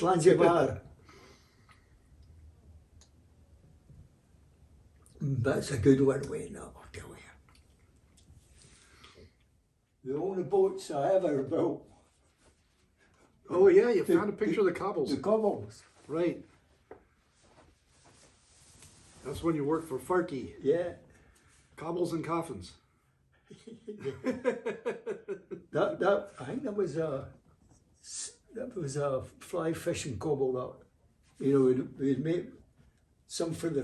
Zanzibar. That's a good one, Wayne, I'll tell you. The only boats I ever built. Oh yeah, you found a picture of the cobbles. The cobbles. Right. That's when you worked for Farkey. Yeah. Cobbles and coffins. that I think that was a fly fishing cobble. That, you know, we'd make some for the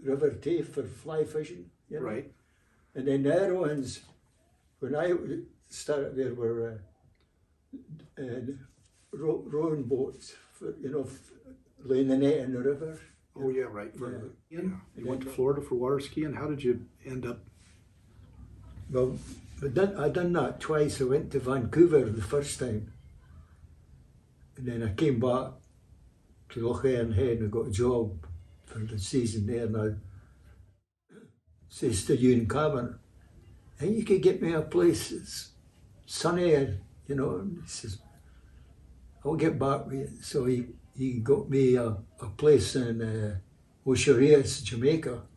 river Tay for fly fishing. You know? Right. And then the other ones, when I started there, were rowing boats, for, you know, laying the net in the river. Oh yeah, right. Yeah. You went to Florida for water skiing. How did you end up? Well, I done that twice. I went to Vancouver the first time, and then I came back to Loch Earn Head and I got a job for the season there. And I says to Ewan Cameron, "Hey, you could get me a place that's sunny," you know. And he says, "I'll get back with you." So he got me a place in Osherias, Jamaica,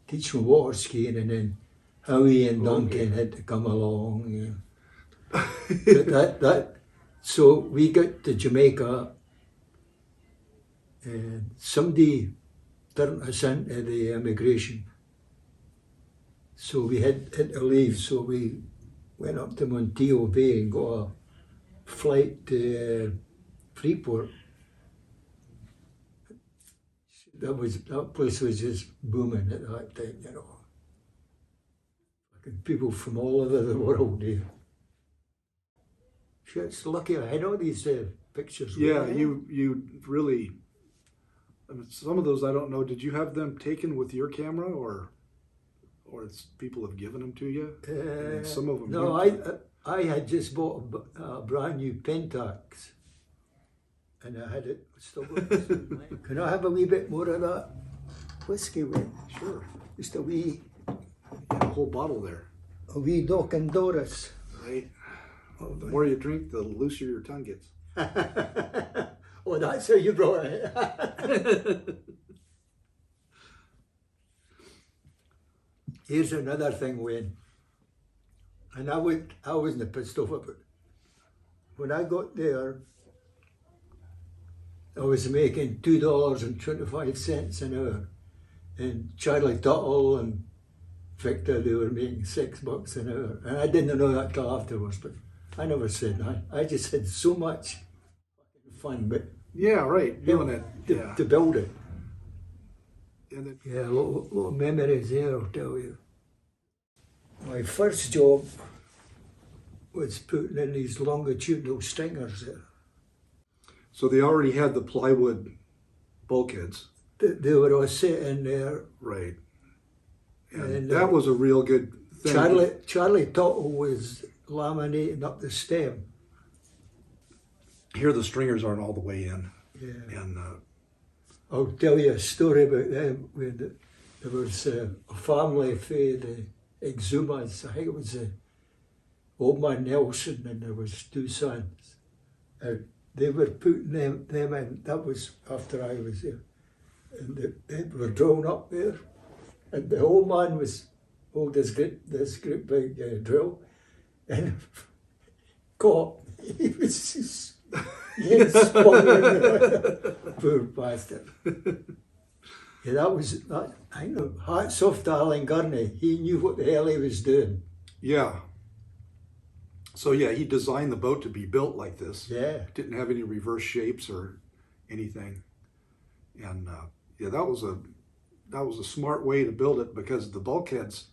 teach me water skiing, and then Howie and Duncan had to come along. Yeah. But so we got to Jamaica, and somebody turned us into the immigration. So we had to leave. So we went up to Montego Bay and got a flight to Freeport. That place was just booming at that time, you know. People from all over the world there. Sure, it's lucky I had all these pictures. Yeah, you really. I mean, some of those I don't know. Did you have them taken with your camera, or it's people have given them to you? And some of them. No, I had just bought a brand new Pentax, and I had it still. Can I have a wee bit more of that whiskey, Wayne? Sure. Just a wee. A whole bottle there. A wee Doc and Doris. Right. Well, the more you drink, the looser your tongue gets. Oh, that's how you brought it. Here's another thing, Wayne. And I wasn't pissed off about it. When I got there, I was making $2.25 an hour. And Charlie Tuttle and Victor, they were making $6 an hour. And I didn't know that till afterwards, but I never said that. I just had so much fun, but yeah, right, doing it. To build it. And then, yeah, a lot of memories there, I'll tell you. My first job was putting in these longitudinal stringers there. So they already had the plywood bulkheads. They were all set in there. Right. And that was a real good thing. Charlie Tuttle was laminating up the stem. Here the stringers aren't all the way in. Yeah. And I'll tell you a story about them. There was a family for the Exumas. I think it was old man Nelson, and there was two sons. They were putting them in. That was after I was there. And they were drawn up there. And the old man was hold this great big drill, and caught. He was just spun in there. Poor bastard. Yeah, that. I know. Hats off to Alan Gurney. He knew what the hell he was doing. Yeah. So yeah, he designed the boat to be built like this. Yeah. Didn't have any reverse shapes or anything, and yeah, that was a smart way to build it, because the bulkheads,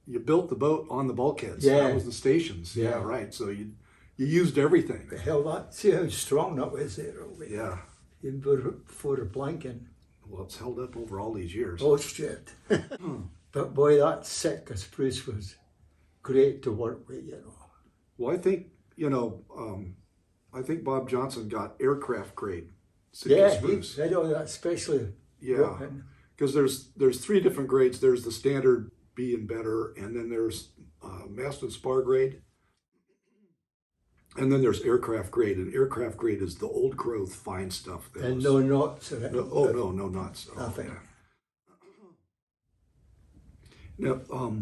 you built the boat on the bulkheads. Yeah. That was the stations. Yeah, right. So you used everything. The hell, see how strong that was there. Yeah. Even for the planking. Well, it's held up over all these years. Oh shit. But boy, that sick spruce was great to work with, you know. Well, I think, I think Bob Johnson got aircraft grade Yeah, spruce. I know that especially. Yeah. Because there's three different grades. There's the standard B and better, and then there's mast and spar grade. And then there's aircraft grade, and aircraft grade is the old growth fine stuff. That And was, no knots or anything. no knots. Oh, Nothing. yeah. Now,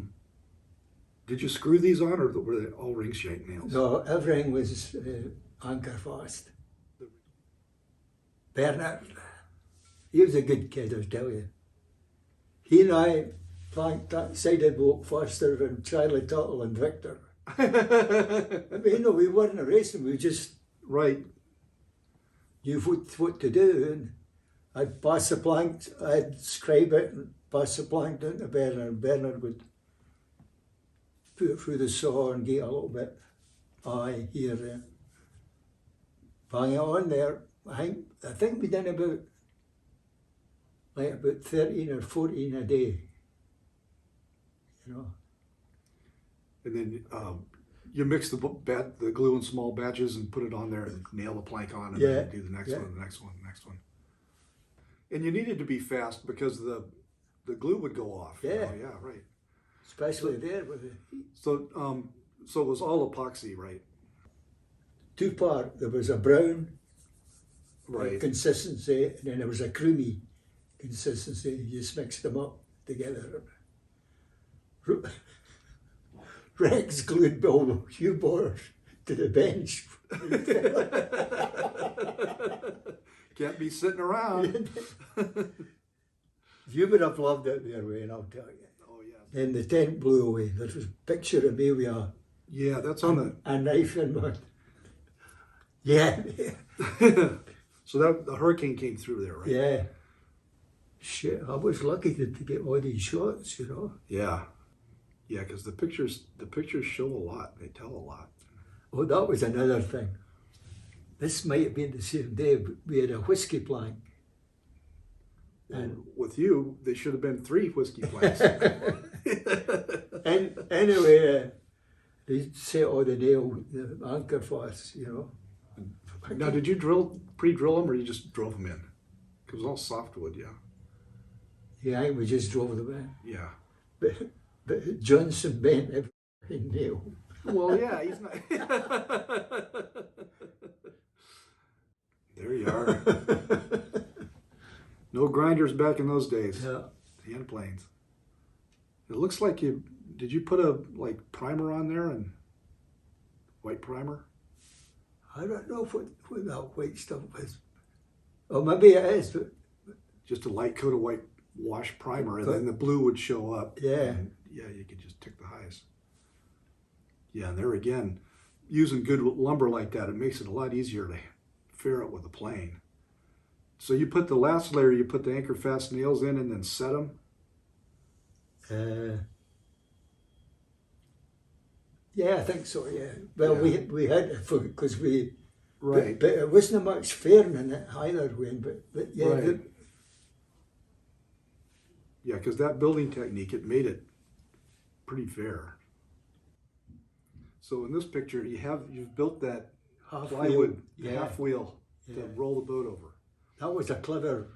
did you screw these on, or were they all ring shank nails? No, everything was anchor fast. Bernard, he was a good kid, I'll tell you. He and I planked that sided bloke faster than Charlie Tuttle and Victor. I mean, no, we weren't racing, we just Right. knew what to do. And I'd pass the plank, I'd scribe it and pass the plank down to Bernard, and Bernard would put it through the saw and get a little bit here, there. Bang it on there. I think we done about 13 or 14 a day, you know. And then you mix the glue in small batches and put it on there and nail the plank on, and then do the next one, the next one, the next one. And you needed to be fast because the glue would go off. Yeah. You know? Yeah, right. Especially there with the heat. So it was all epoxy, right? Two-part, there was a brown Right. consistency, and then there was a creamy consistency. You just mixed them up together. Rex glued Bill Hugh Borer to the bench. Can't be sitting around. You would have loved it there, Wayne, I'll tell you. Oh yeah. Then the tent blew away. There was a picture of me with Yeah, that's on a knife in my... Yeah. the. So the hurricane came through there, right? Yeah. Shit, I was lucky to get all these shots, you know. Yeah. Yeah, because the pictures show a lot. They tell a lot. Oh, that was another thing. This might have been the same day, but we had a whiskey plank. And with you, they should have been 3 whiskey planks. And anyway, they set all the anchor for us, you know. Now, did you pre-drill them, or you just drove them in? It was all softwood, yeah. Yeah, I think we just drove them in. Yeah. But Johnson bent every nail. Well, yeah, he's not. There you are. No grinders back in those days. Yeah. Hand planes. It looks like did you put a primer on there, and white primer? I don't know what that white stuff was. Oh, maybe it is, but Just a light coat of white wash primer, and then the blue would show up. yeah. And yeah, you could just tick the highs. Yeah, and there again, using good lumber like that, it makes it a lot easier to ferret with a plane. So you put the last layer, you put the anchor fast nails in and then set them? Yeah, I think so, yeah. Well, Yeah. we had to, because we... Right. But it wasn't much fairing in it either, Wayne, but yeah. Right. Yeah, because that building technique, it made it pretty fair. So in this picture, you've built that Half plywood, wheel, the half wheel to Yeah. roll the boat over. That was a clever...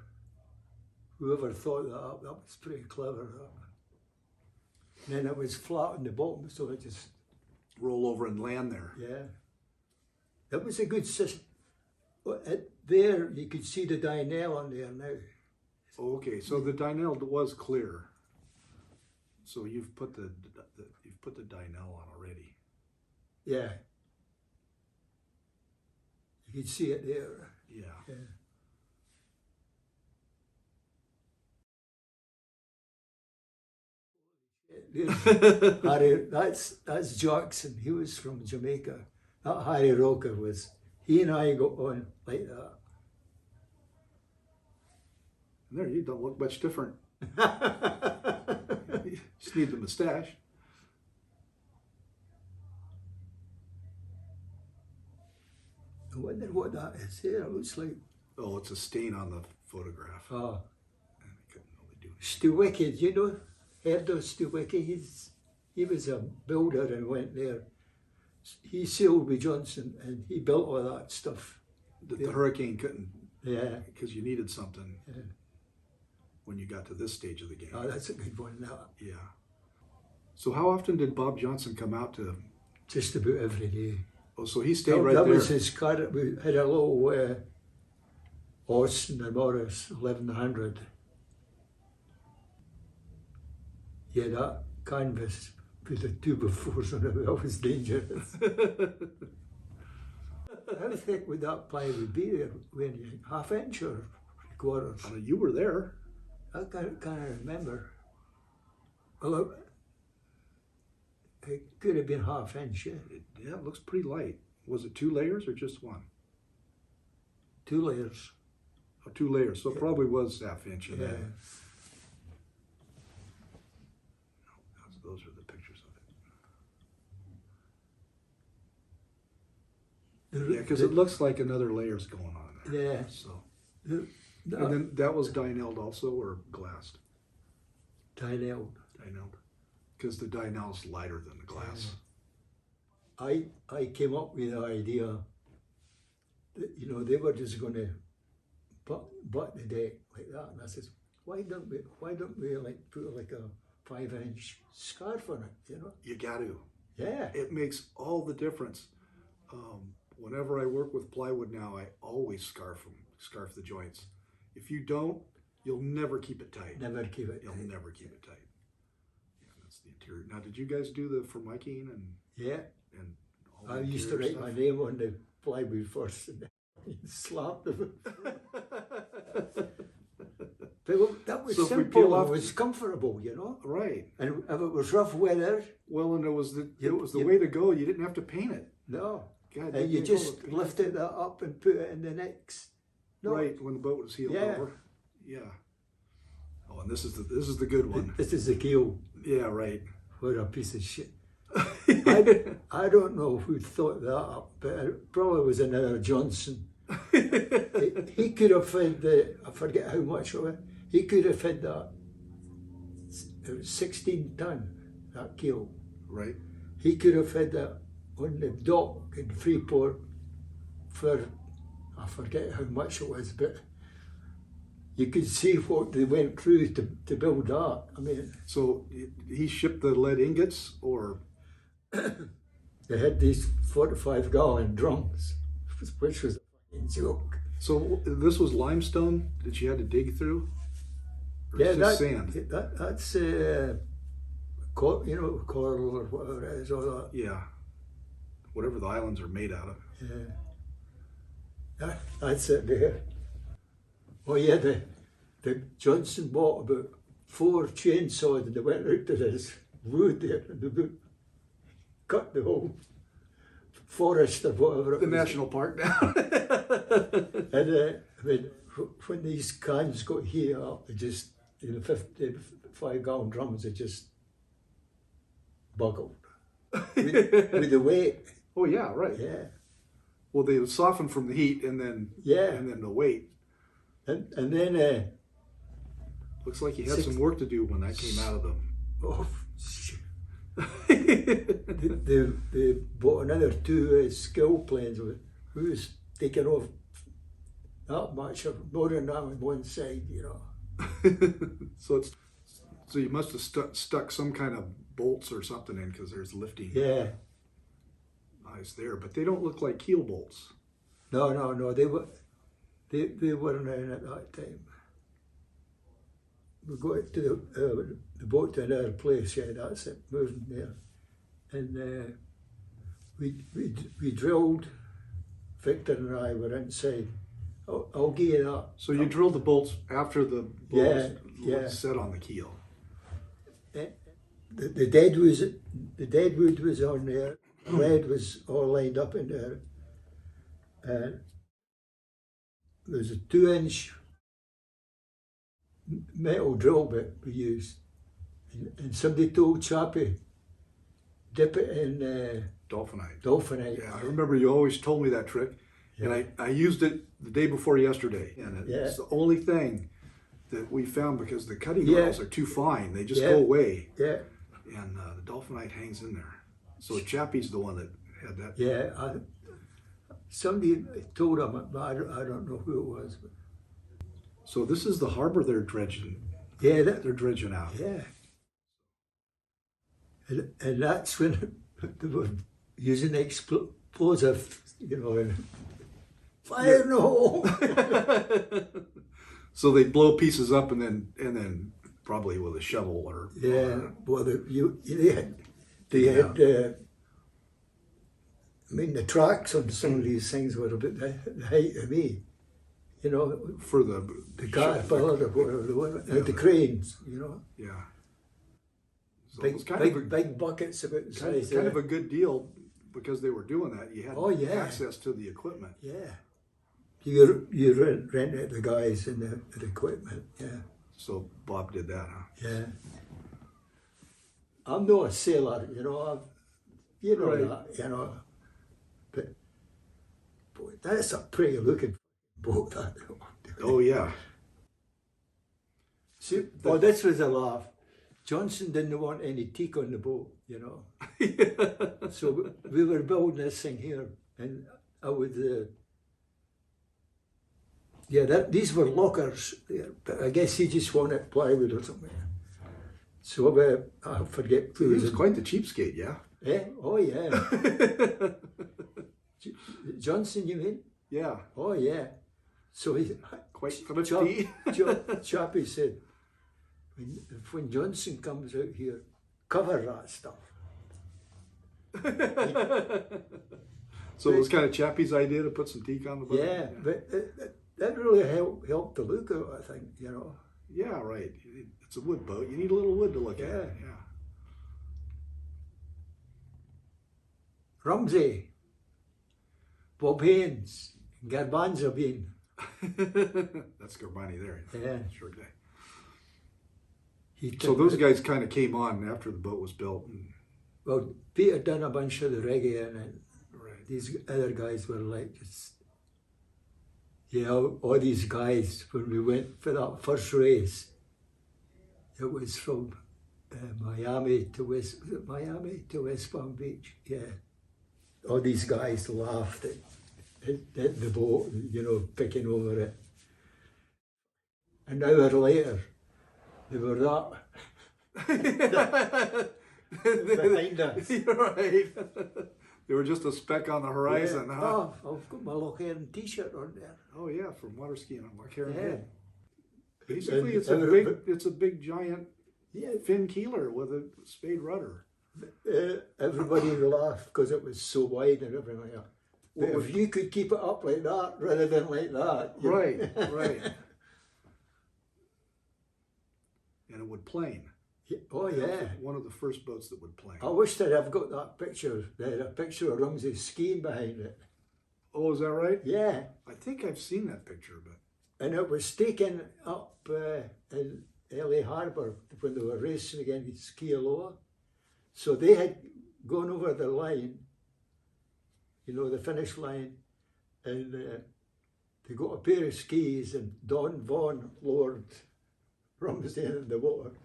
Whoever thought that up, that was pretty clever. That. And then it was flat on the bottom, so it just... Roll over and land there. Yeah. That was a good system. There, you could see the Dynel on there now. Oh, okay, so the Dynel was clear. So you've put the Dynel on already. Yeah. You could see it there. Yeah. Yeah. Harry, that's Jackson. He was from Jamaica. That Harry Roker was. He and I got on like that. There, you don't look much different. You just need the mustache. I wonder what that is here. It looks like Oh, it's a stain on the photograph. oh, And I couldn't really do anything. Stewicki. Do you know Herdo Stewicki? He was a builder and went there. He sailed with Johnson and he built all that stuff. The hurricane couldn't, Yeah. because you needed something Yeah. when you got to this stage of the game. Oh, that's a good one. That Yeah. So how often did Bob Johnson come out to? just about every day. Oh, so he stayed right that there. was his car. We had a little Austin and Morris 1100. Yeah, that canvas with the 2x4s on it, that was dangerous. How thick would that plywood be there when you, ½ inch or 3/4? I mean, you were there. I can't remember. Well, it could have been ½ inch, yeah. Yeah, it looks pretty light. Was it 2 layers or just one? 2 layers. Oh, 2 layers. So it probably was ½ inch. Yeah. Those are the pictures of it. Yeah, because it looks like another layer's going on there. Yeah. So, And and then that was dinelled also, or glassed? Dinelled. Dinelled. Because the dinell's lighter than the glass. I came up with the idea that, you know, they were just going to butt the deck like that, and I says, why don't we like put like a 5-inch scarf on it, you know? You got to. Yeah. It makes all the difference. Whenever I work with plywood now, I always scarf the joints. If you don't, you'll never keep it tight. Never keep it. You'll never keep it tight. Yeah, that's the interior. Now, did you guys do the formicating and Yeah. all the I used to interior write my stuff? name on the plywood first and then slap them. But that was So if we simple peel and off- it was comfortable, you know? Right. And if it was rough weather, Well, and it was the You- way to go. You didn't have to paint it. no. God, And you didn't they just go to- lifted that up and put it in the next. No, right when the boat was heeled Yeah. over. Yeah. Oh, and this is the good one. This is the keel. Yeah, right. What a piece of shit. I don't know who thought that up, but it probably was another Johnson. He could have fed I forget how much of it, he could have fed that. It was 16 ton, that keel. Right. He could have fed that on the dock in Freeport for, I forget how much it was, but you could see what they went through to build that. I mean, So he shipped the lead ingots, or they had these 45-gallon drums, which was a fucking joke. so this was limestone that you had to dig through, or Yeah, it's just sand. that's coral or whatever it is, all that. Yeah. Whatever the islands are made out of. Yeah. That's it there. Oh yeah, the Johnson bought about 4 chainsaws and they went out to this wood there and they cut the whole forest or whatever it The was. national park now. And when these cans got heated up, they just, 55-gallon drums, they just buckled with the weight. Oh yeah, right. Yeah. Well, they would soften from the heat, and then the weight. And then Looks like you had some work to do when that came out of them. oh, shit. they bought another 2 skill planes with who's taking off that much or more than that on one side, you know. So you must have stuck some kind of bolts or something in, because there's lifting Yeah. eyes there, but they don't look like keel bolts. No, they weren't in at that time. We got to the boat to another place, yeah, that's it, moving there. And we drilled, Victor and I were inside. I'll give you that. So you drilled the bolts after the bolts Yeah. set on the keel. The deadwood was on there, lead was all lined up in there. And there was a 2-inch metal drill bit we used. And somebody told Chappie, dip it in Dolphinite. dolphinite. Yeah, I remember you always told me that trick, and I used it the day before yesterday, and it's the only thing that we found, because the cutting rails are too fine; they just go away. Yeah. And the dolphinite hangs in there. So Chappie's the one that had that. Yeah. Somebody told him, but I don't know who it was. But So this is the harbor they're dredging. yeah, They're dredging out. yeah. And that's when they were using blows and fire in the hole. So they blow pieces up and then probably with a shovel or Well, they had. I mean, the tracks on some of these things were about the height of me. for the caterpillar or whatever they were, the cranes. Yeah. So it Big, was kind of big buckets about the size. kind of a good deal because they were doing that. You had access to the equipment. Yeah. You rent out the guys and the equipment. Yeah. So Bob did that, huh? Yeah. I'm not a sailor, Right. that, but boy, that's a pretty looking boat. That. Oh yeah. See, this was a laugh. Johnson didn't want any teak on the boat, So we were building this thing here, and I would, these were lockers there, but I guess he just wanted plywood or something. So I forget He who was quite the cheapskate, yeah. Oh yeah. Johnson, you mean? Yeah. Oh yeah. So he Quite thrifty. Chappie said, when Johnson comes out here, cover that stuff. So it was kind of Chappie's idea to put some teak on the boat. Yeah, but that really helped the look out, I think, Yeah, right. It's a wood boat. You need a little wood to look at. Yeah. Rumsey, Bob Haynes, Garbanzo Bean. That's Garbani there. Yeah. Sure guy. He So those guys kind of came on after the boat was built. Well, Peter done a bunch of the reggae and Right. these other guys were like, all these guys, when we went for that first race, it was from Miami to West Palm Beach. Yeah. All these guys laughed at the boat, picking over it. An hour later, they were behind us. You're right. They were just a speck on the horizon, huh? Oh, I've got my Lochern t-shirt on there. Oh yeah, from water skiing on Lochern. Yeah. Basically, it's a big giant fin keeler with a spade rudder. Everybody laughed because it was so wide and everything like that. But if you could keep it up like that rather than like that. Right. And it would plane. Oh yeah. One of the first boats that would plane. I wish that I've got that picture. They had a picture of Rumsey skiing behind it. Oh, is that right? Yeah. I think I've seen that picture, but. And it was taken up in LA Harbour when they were racing against Kialoa. So they had gone over the line, the finish line, and they got a pair of skis, and Don Vaughan lowered Rumsey in the water,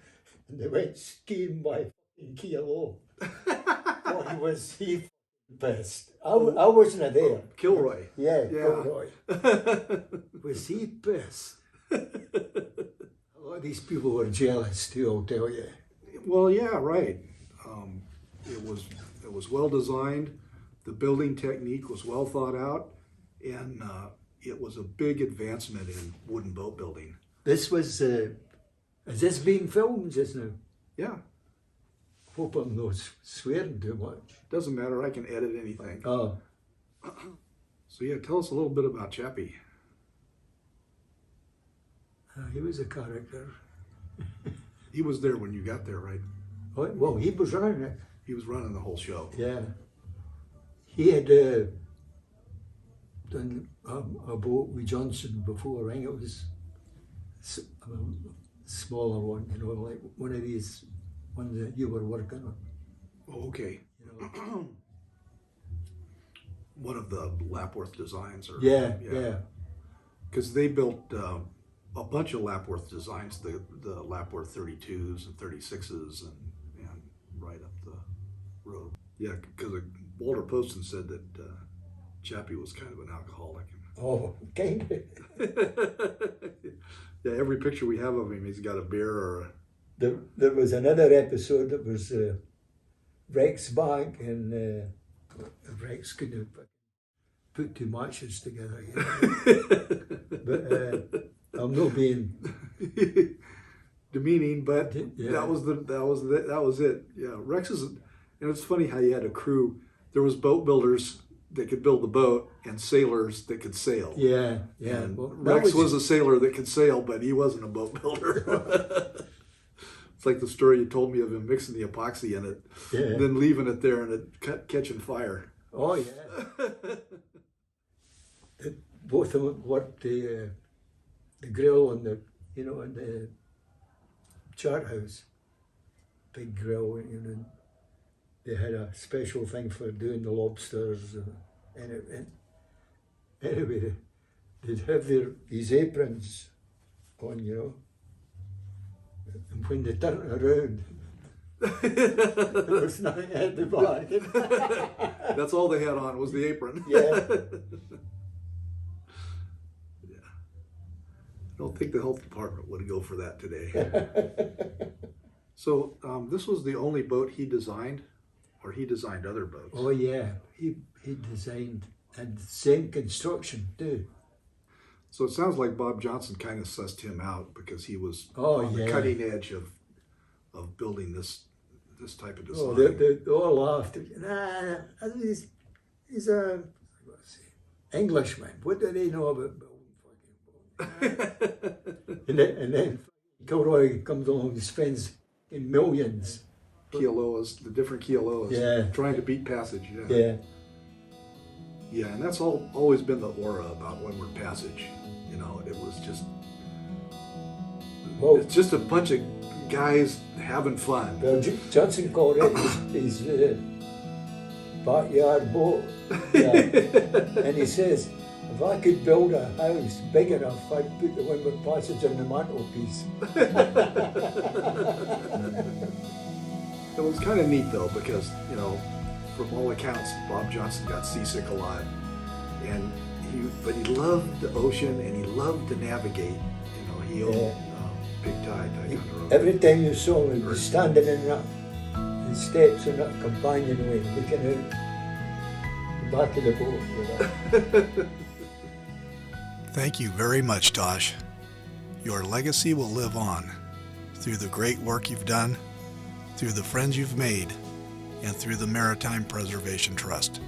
and they went skiing by fucking Kialoa. Oh, he pissed. I wasn't there. Oh, Kilroy. Yeah. Kilroy. Was he pissed? A lot of these people were jealous too, I'll tell you. Well, yeah, right. It was well designed. The building technique was well thought out, and it was a big advancement in wooden boat building. This was. Is this being filmed just now? Yeah. Hope I'm not swearing too much. Doesn't matter. I can edit anything. Oh. So yeah, tell us a little bit about Chappie. He was a character. He was there when you got there, right? Well, he was running it. He was running the whole show. Yeah. He had done a boat with Johnson before. I think it was a smaller one, like one of these ones that you were working on. Oh, okay. One of the Lapworth designs, or yeah. Because they built a bunch of Lapworth designs, the Lapworth 32s and 36s, and right up the road. Yeah, because Walter Poston said that Chappie was kind of an alcoholic. Oh, kind of. Yeah, every picture we have of him, he's got a beer or a... There was another episode that was Rex Bank and Rex couldn't have put two matches together. You know? But I'm not being demeaning, but yeah. that was it. Yeah, Rex is, and it's funny how you had a crew. There was boat builders that could build the boat and sailors that could sail. Yeah, yeah. And Well, Rex was a sailor that could sail, but he wasn't a boat builder. It's like the story you told me of him mixing the epoxy in it, and then leaving it there and it catching fire. Oh yeah. Both of them worked the grill on the, you know, on the chart house, big grill, you know. They had a special thing for doing the lobsters, and anyway, they'd have these aprons on, you know, and when they turned around, there was nothing at the back. That's all they had on was the apron. Yeah. Yeah. I don't think the health department would go for that today. So this was the only boat he designed, or he designed other boats? Oh yeah, he designed, and same construction too. So it sounds like Bob Johnson kind of sussed him out because he was Oh, on the yeah. cutting edge of building this type of design. Oh, they all laughed. Nah, he's a Englishman. What do they know about building fucking boats? and then Kilroy comes along and spends in millions. Kealoas, the different Kealoas, Yeah. trying to beat Passage. Yeah. Yeah. Yeah, and that's always been the aura about Windward Passage. You know, it was just, Well, it's just a bunch of guys having fun. well, Johnson called it his backyard boat. Yeah. And he says, if I could build a house big enough, I'd put the Windward Passage on the mantelpiece. It was kind of neat though, because, you know, from all accounts, Bob Johnson got seasick a lot, but he loved the ocean and he loved to navigate. You know, he owned Big Tide kind of road. Every time you saw him, he was standing in the steps on that companionway, looking out the back of the boat. You know. Thank you very much, Tosh. Your legacy will live on through the great work you've done, through the friends you've made, and through the Maritime Preservation Trust.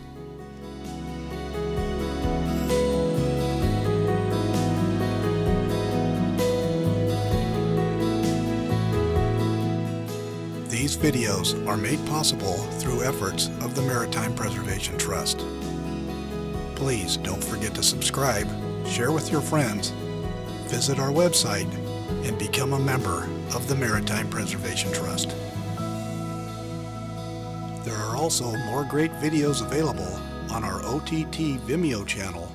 These videos are made possible through efforts of the Maritime Preservation Trust. Please don't forget to subscribe, share with your friends, visit our website, and become a member of the Maritime Preservation Trust. There are also more great videos available on our OTT Vimeo channel,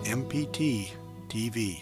MPT TV.